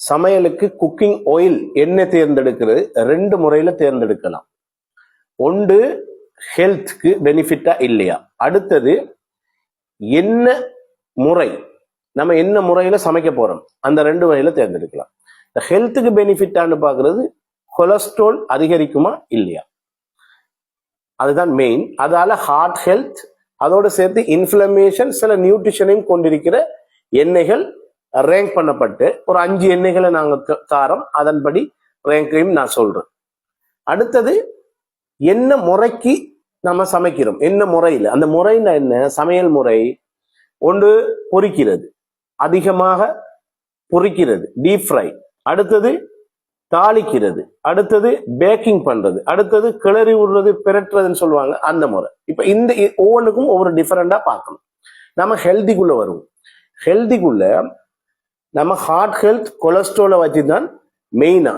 சமையலுக்கு cooking oil என்ன தேர்ந்தெடுக்கிறது ரெண்டு முறையில தேர்ந்தெடுக்கலாம். ஒன்று ஹெல்த்க்கு பெனிஃபிட்டா இல்லையா, அடுத்தது என்ன முறை, நம்ம என்ன முறையில சமைக்க போறோம், அந்த ரெண்டு வகையில தேர்ந்தெடுக்கலாம். இந்த ஹெல்த்துக்கு பெனிஃபிட்டான்னு பாக்குறது கொலஸ்ட்ரால் அதிகரிக்குமா இல்லையா, அதுதான் மெயின். அதால ஹார்ட் ஹெல்த், அதோடு சேர்த்து இன்ஃப்ளமேஷன், சில நியூட்ரிஷனையும் கொண்டிருக்கிற எண்ணெய்கள் ரேங்க் பண்ணப்பட்டு ஒரு 5 எண்ணெய்களை நாங்கள் தாரோம். அதன்படி ரேங்கையும் நான் சொல்றேன். அடுத்தது என்ன முறைக்கு நம்ம சமைக்கிறோம், என்ன முறையில், அந்த முறைன்னா என்ன, சமையல் முறை ஒன்று பொரிக்கிறது, அதிகமாக பொரிக்கிறது, டீப் ஃப்ரை, அடுத்தது தாளிக்கிறது, அடுத்தது பேக்கிங் பண்றது, அடுத்தது கிளறி விடுறது, பிரட்டுறதுன்னு சொல்லுவாங்க, அந்த முறை. இப்ப இந்த ஒவ்வொன்றுக்கும் ஒவ்வொரு டிஃபரெண்டா பார்க்கணும். நம்ம ஹெல்திக்குள்ள வருவோம். ஹெல்திக்குள்ள நம்ம ஹார்ட் ஹெல்த், கொலஸ்ட்ராலை வச்சு தான் மெயினா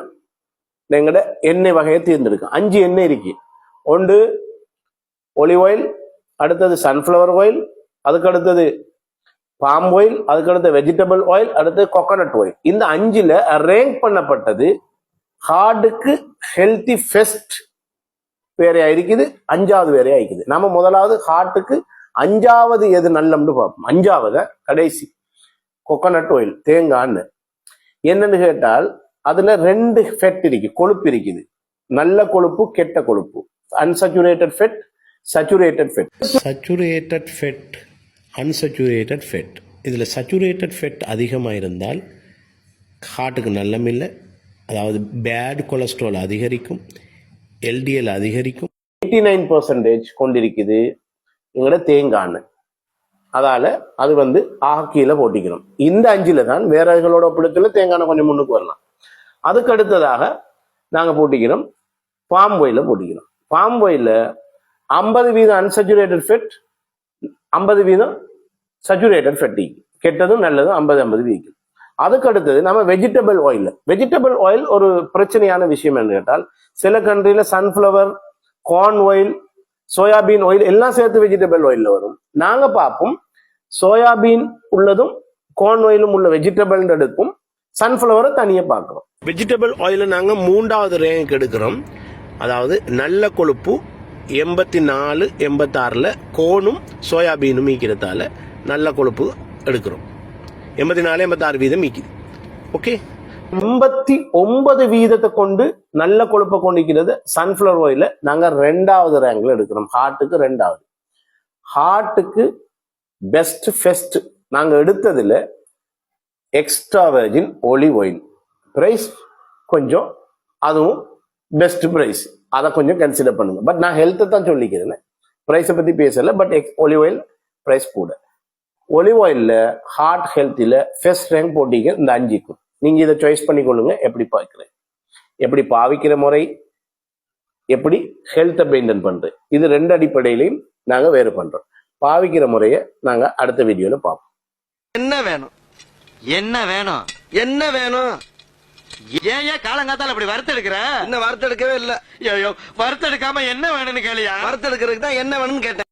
எங்கட எண்ணெய் வகையை தேர்ந்தெடுக்கும். 5 எண்ணெய் இருக்கு. ஒன்று ஒலிவ் ஆயில், அடுத்தது சன்ஃப்ளவர் ஆயில், அதுக்கு அடுத்தது பாம் ஆயில், அதுக்கு அடுத்து வெஜிடபிள் ஆயில், அடுத்தது கோகோனட் ஆயில். இந்த 5ல ரேங்க் பண்ணப்பட்டது ஹார்டுக்கு ஹெல்த்தி ஃபெஸ்ட் வேறையா இருக்குது, 5வது வேறையா இருக்குது. நம்ம முதலாவது ஹார்ட்டுக்கு 5வது எது நல்லம்னு பார்ப்போம். 5வது கடைசி கோகோனட் ஆயில், தேங்காய். என்னன்னு கேட்டால் அதுல 2 ஃபெட் இருக்கு, கொழுப்பு இருக்குது. நல்ல கொழுப்பு, கெட்ட கொழுப்பு, unsaturated fat, saturated fat. Saturated fat, unsaturated fat. இதில் சச்சுரேட்டட் ஃபெட் அதிகமாக இருந்தால் ஹார்ட்டுக்கு நல்லமில்லை, அதாவது பேட் கொலஸ்ட்ரால் அதிகரிக்கும், எல்டிஎல் அதிகரிக்கும். 89% கொண்டிருக்குது எங்களோட தேங்காய். அதால அது ஆக்கியில போட்டிக்கணும். இந்த 5ல தான் வேறகளோட ஒப்பிடத்துல தேங்காய் கொஞ்சம் முன்னுக்கு வரலாம். அதுக்கு அடுத்ததாக நாங்க போட்டிக்கிறோம் பாம் ஆயில போட்டிக்கிறோம். பாம் ஆயில 50% அன்சச்சுரேட்டட் ஃபெட், 50% சச்சுரேட்டட் ஃபெட், கெட்டதும் நல்லதும் 50-50 வீக்கு. அதுக்கு அடுத்தது நம்ம வெஜிடபிள் ஆயில். வெஜிடபிள் ஆயில் ஒரு பிரச்சனையான விஷயம் என்று கேட்டால், சில கண்ட்ரியில sunflower, corn oil, soybean oil எல்லாம் சேர்த்து வெஜிடபிள் ஆயில்ல வரும். நாங்க பார்ப்போம் சோயாபீன் உள்ளதும் கார்ன் ஆயிலும் உள்ள வெஜிடபிள் எடுக்கும், சன்ஃபிளவரை தனியாக பார்க்கிறோம். வெஜிடபிள் ஆயில நாங்க 3வது ரேங்க் எடுக்கிறோம். அதாவது நல்ல கொழுப்பு 84-86ல கோனும் சோயாபீனும் மீக்கிறதால நல்ல கொழுப்பு எடுக்கிறோம். 84-86% மீக்குது. ஓகே, 89% கொண்டு நல்ல கொழுப்பை கொண்டிருக்கிறது சன்ஃபிளவர் ஆயில நாங்க 2வது ரேங்க்ல எடுக்கிறோம். ஹார்ட்டுக்கு 2வது. ஹார்ட்டுக்கு பெஸ்ட் ஃபெஸ்ட் நாங்க எடுத்ததுல extra virgin olive oil. Price கொஞ்சம் அதுவும் பெஸ்ட் பிரைஸ், அதை கொஞ்சம் கன்சிடர் பண்ணுங்க. பட் நான் ஹெல்த்தை தான் சொல்லிக்கிறேன், பிரைஸை பத்தி பேசல. பட் ஒலிவ் ஆயில் பிரைஸ் கூட. ஒலிவ் ஆயில்ல ஹார்ட் ஹெல்த்தில ஃபர்ஸ்ட் ரேங்க் போட்டீங்க இந்த 5க்கும். நீங்க இதை சாய்ஸ் பண்ணிக்கொள்ளுங்க. எப்படி பார்க்கிறேன், எப்படி பாவிக்கிற முறை, எப்படி ஹெல்த்தை மெயின்டைன் பண்றது, இது 2 அடிப்படையிலையும் நாங்க வேறு பண்றோம். பாவிக்கிற முறையை நாங்க அடுத்த வீடியோல பார்ப்போம். என்ன வேணும், என்ன வேணும், என்ன வேணும்? ஏன் காலங்காத்தால அப்படி வறுத்தெடுக்கிற? இன்னும் வறுத்தெடுக்கவே இல்ல. ஐயோ, வறுத்தெடுக்காம என்ன வேணும்னு கேளியா? வறுத்தெடுக்கிறதுக்கு தான் என்ன வேணும்னு கேட்டேன்.